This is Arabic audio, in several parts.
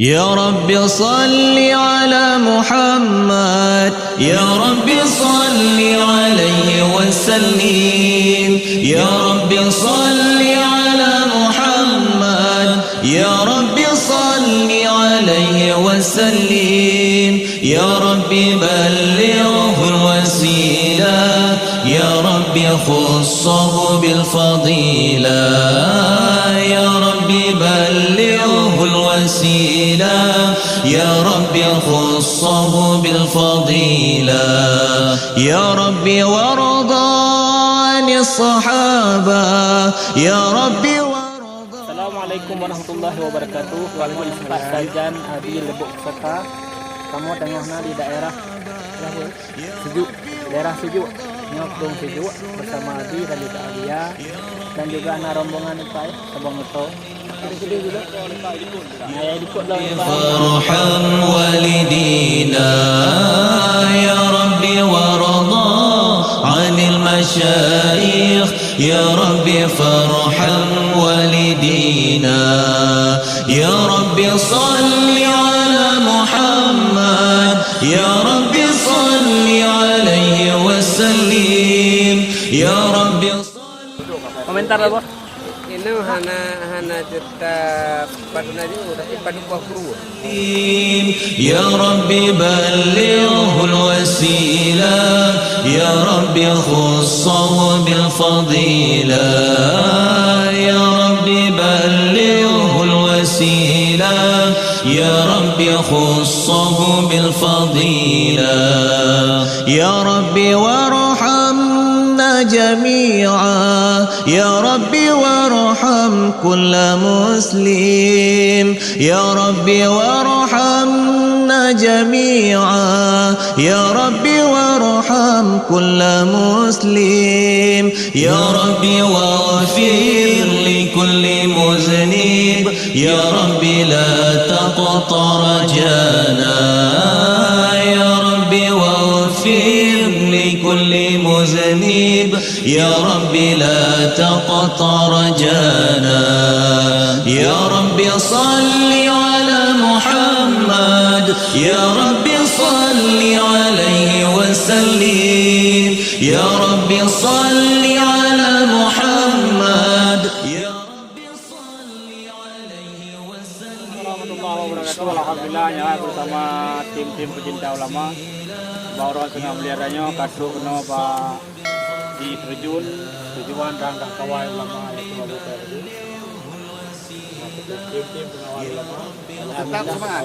يا رب صل على محمد يا رب صل عليه وسلم يا رب صل على محمد يا رب صل عليه وسلم يا رب بلغه الوسيلة يا رب خصه بالفضيلة يا رب بلغه الوسيلة يا رب خصه بالفضيلة يا رب وارضى عن الصحابة يا رب Assalamualaikum warahmatullahi wabarakatuh. Waalaikumsalam. Sajan di Lebok Seka. Kamu tengahnya di daerah sejuk, daerah sejuk, nyokdong sejuk bersama Adi dan juga Alia dan juga anak rombongan Pak Sabang Moto. Gede juga. Saya ikut lah. Farham walidina ya Rabbi warada 'anil masyayikh ya Rabbi farham walidina ya Rabbi salli ala Muhammad ya Rabbi salli alaihi wasallim ya Rabbi komentar apa? Ini hana cerita pada juga tapi pada kru. يا رب بلغه الوسيلة يا رب خصه بالفضيلة يا رب بلغه الوسيلة يا رب خصه بالفضيلة يا رب وارحمنا جميعا يا رب وارحم كل مسلم يا رب وارحمنا جميعا يا رب وارحم كل مسلم يا رب واغفر لكل مذنب يا رب لا تقطع رجانا يا رب واغفر لكل مذنب يا رب لا تقطع رجانا يا رب صل على محمد يا رب صل عليه وسلم يا رب صل على محمد يا رب صل عليه وسلم. Alhamdulillah ya bersama tim-tim pecinta ulama Bauran Tengah Meliharanya kasuk kena Pak di terjun tujuan rangka kawal ulama yaitu Abu Bakar. Tim-tim pengawal ulama tetap semangat.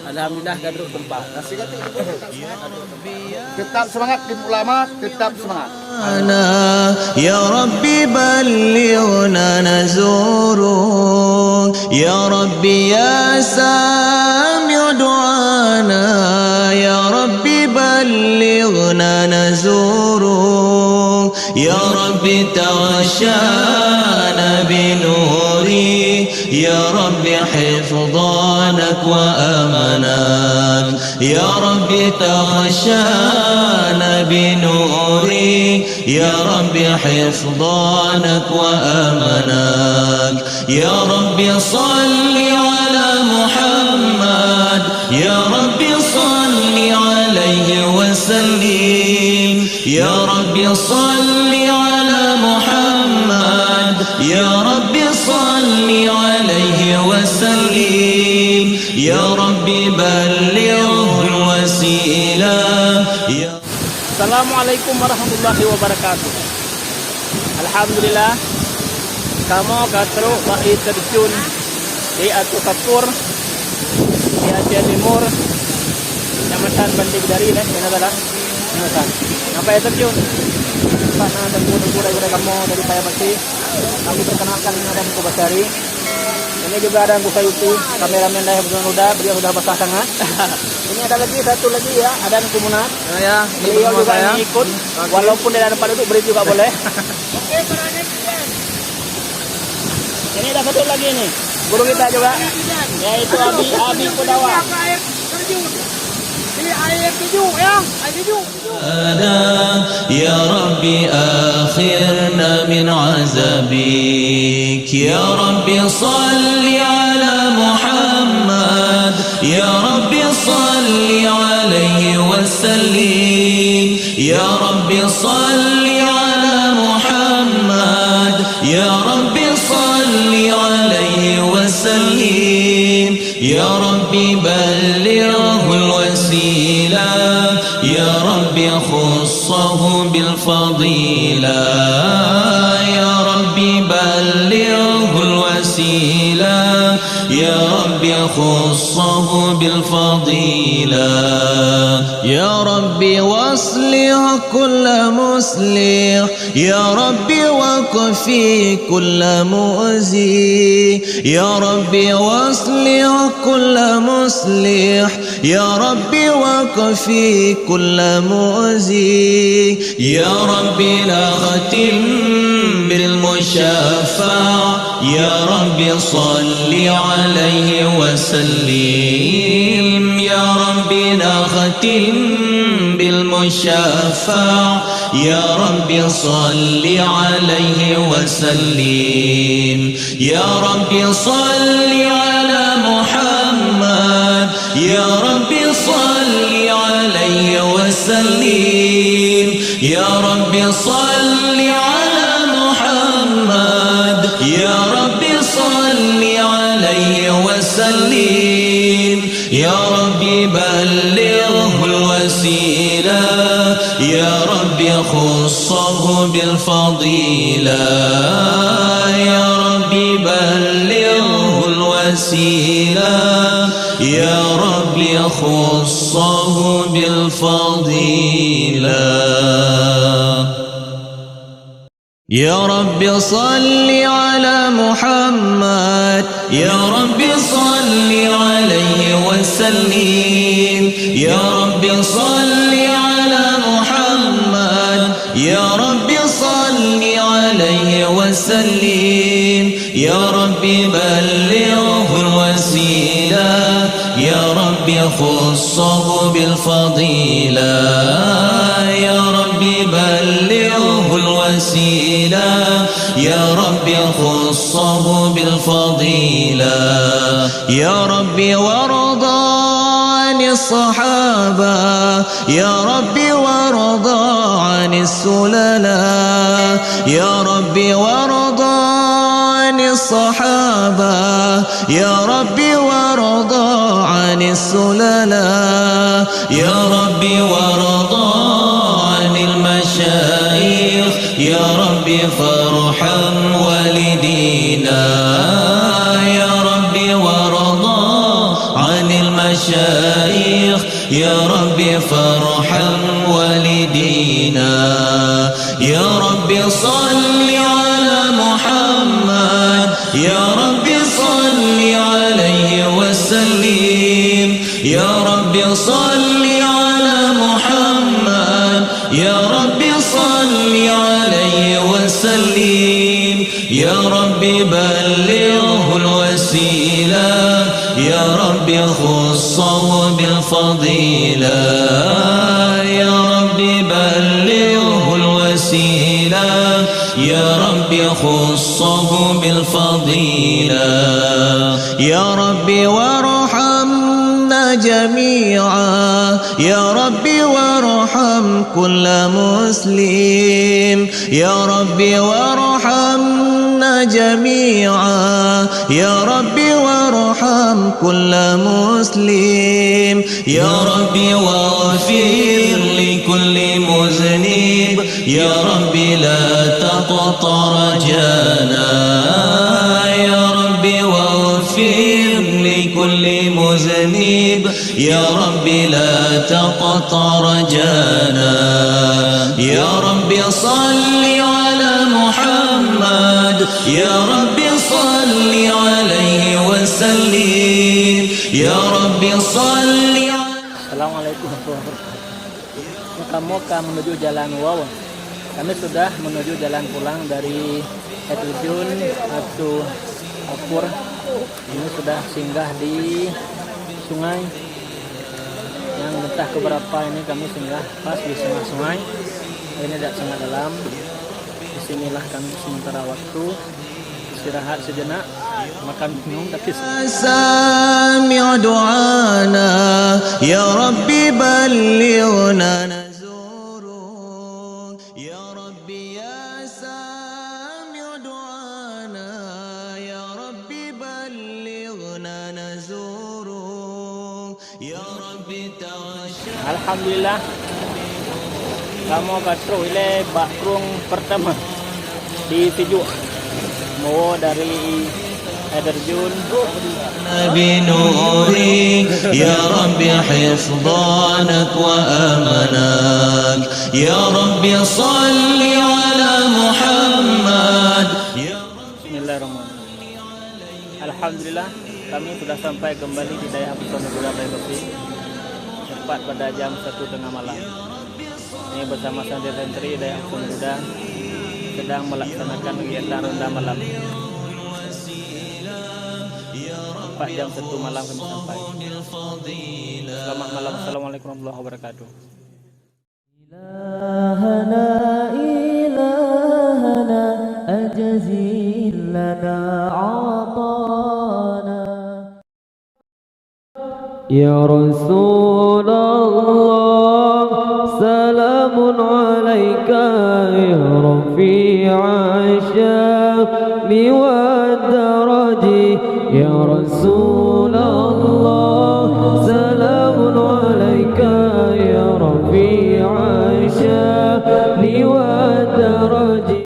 Alhamdulillah gadruk tempat. Tetap semangat tim ulama, tetap semangat. يا ربي بلغنا نزورك يا ربي يا سامع دعانا يا ربي بلغنا نزورك يا ربي تغشانا بنوري يا ربي حفظانك وأمناك يا ربي تغشانا بنوري يا ربي حفظانك وأمناك يا ربي صل على محمد يا ربي صل عليه وسلم يا ربي صل على محمد يا ربي صل عليه وسلم يا ربي بلغه الوسيلة Assalamualaikum warahmatullahi wabarakatuh. Alhamdulillah kamu katro baik terjun di Atu Kapur di Aceh Timur Kecamatan Banting Dari dan ini adalah apa yang terjun karena tengku-tengku dari kamu dari Payapati kami perkenalkan ini ada Muko Basari ini juga ada Muko Sayuti kameramen dari Muda beliau sudah basah sangat. Ini ada lagi satu lagi ya, ada Kumunat. Ya, beliau juga ikut, walaupun dia ada tempat duduk beri juga boleh. Oke, ini ada satu lagi nih, guru kita juga, yaitu Abi Kudawa. Ini air tujuh ya, air tujuh. يا ربي آخرنا من عذابك يا ربي صل على محمد يا رب صل عليه وسلم يا رب صل على محمد يا رب صل عليه وسلم يا رب بلغه الوسيلة يا رب خصه بالفضيلة يا رب بلغه الوسيلة يا رب خصه بالفضيلة يا رب واصلح كل مصلح يا رب وكفي كل مؤذي يا رب واصلح كل مصلح يا رب وكفي كل مؤذي يا رب لا ختم بالمشفع يا رب صل عليه وسلم يا رب لا ختم بالمشفع يا رب صل عليه وسلم يا رب صل على محمد يا رب صل عليه وسلم يا رب صل على محمد يا رب صل عليه وسلم يا رب بلغه الوسيلة يا رب خصه بالفضيلة يا رب بلغه الوسيلة يا رب خصه بالفضيلة يا رب صل على محمد يا رب صل عليه وسلم يا رب صل على محمد يا رب صل عليه وسلم يا رب بلغه الوسيلة يا رب خصه بالفضيلة يا رب بلغه الوسيلة يا رب خصه بالفضيلة يا رب وارضى عن الصحابة يا رب وارضى عن السلالة يا رب وارضى عن الصحابة يا رب وارضى عن السلالة يا رب وارضى عن المشايخ يا رب فارحم والدينا يا رب وارضى عن المشايخ يا رب فارحم والدينا يا رب صل على محمد يا رب صل عليه وسلم يا رب صل على محمد يا رب صل عليه وسلم يا رب بلغه الوسيلة يا رب خصه بالفضيلة يا رب بلغه الوسيلة يا رب خصه بالفضيلة يا رب وارحمنا جميعا يا رب وارحم كل مسلم يا رب وارحمنا جميعا يا رب وارحم كل مسلم يا رب واغفر لكل مذنب يا رب لا تقطع رجانا يا رب واغفر لكل مذنب يا رب لا تقطع رجانا يا رب صل على محمد يا رب صل عليه وسلم يا رب صل. Assalamualaikum warahmatullahi wabarakatuh. Muka-muka menuju Jalan Wawa. Kami sudah menuju jalan pulang dari Terjun atau Apur. Ini sudah singgah di sungai yang entah keberapa ini kami singgah pas di tengah sungai. Ini tidak sangat dalam. Disinilah kami sementara waktu istirahat sejenak makan minum tapi سامع دعانا يا ربي بلغنا نزورك يا ربي يا سامع دعانا يا ربي بلغنا نزورك يا ربي تعشى Alhamdulillah kamu katro ile bakrung pertama di Sejuk mau dari Ederjun بنوري يا رب حفظانك وأمنك يا رب صل على محمد Bismillahirrahmanirrahim. Alhamdulillah kami sudah sampai kembali di Daya Pesona Budak Daya Bersih tepat pada jam 1:30 malam. Ini bersama santri-santri Daya Pesona Budak sedang melaksanakan kegiatan ronda malam. 4 jam 1 malam kami sampai. Selamat malam. Assalamualaikum warahmatullahi wabarakatuh. إلهنا إلهنا أجزل لنا عطانا يا رسول الله سلام عليك يا رفيع الشأن والدرج يا رسول الله